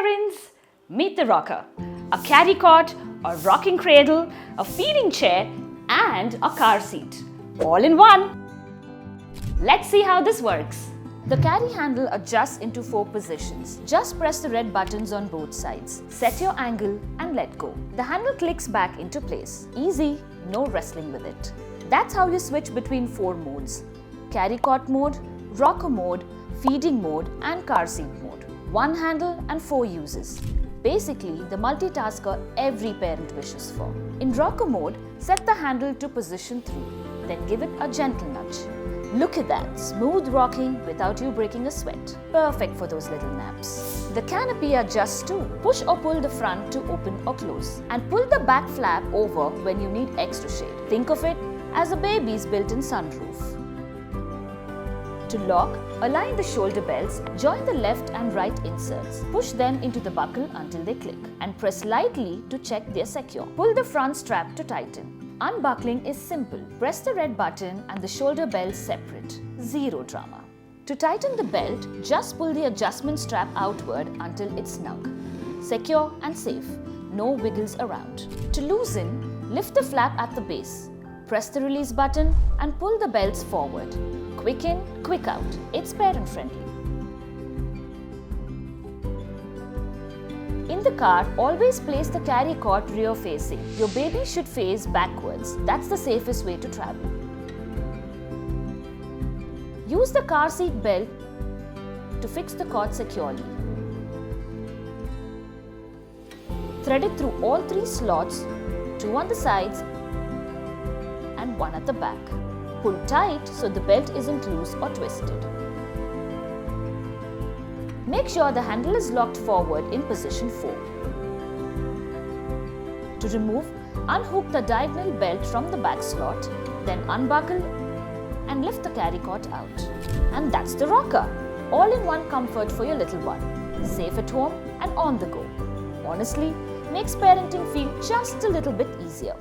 parents, meet the rocker. A carry cot, a rocking cradle, a feeding chair and a car seat. All in one. Let's see how this works. The carry handle adjusts into 4 positions. Just press the red buttons on both sides. Set your angle and let go. The handle clicks back into place. Easy, no wrestling with it. That's how you switch between 4 modes. Carry cot mode, rocker mode, feeding mode and car seat mode. 1 handle and 4 uses. Basically, the multitasker every parent wishes for. In rocker mode, set the handle to position 3. Then give it a gentle nudge. Look at that, smooth rocking without you breaking a sweat. Perfect for those little naps. The canopy adjusts too. Push or pull the front to open or close. And pull the back flap over when you need extra shade. Think of it as a baby's built-in sunroof. To lock, align the shoulder belts, join the left and right inserts. Push them into the buckle until they click. And press lightly to check they're secure. Pull the front strap to tighten. Unbuckling is simple. Press the red button and the shoulder belts separate. Zero drama. To tighten the belt, just pull the adjustment strap outward until it's snug. Secure and safe. No wiggles around. To loosen, lift the flap at the base. Press the release button and pull the belts forward. Quick in, quick out. It's parent friendly. In the car, always place the carry cot rear facing. Your baby should face backwards. That's the safest way to travel. Use the car seat belt to fix the cot securely. Thread it through all 3 slots, 2 on the sides and 1 at the back. Pull tight so the belt isn't loose or twisted. Make sure the handle is locked forward in position 4. To remove, unhook the diagonal belt from the back slot, then unbuckle and lift the carry cot out. And that's the rocker. All-in-one comfort for your little one. Safe at home and on the go. Honestly, makes parenting feel just a little bit easier.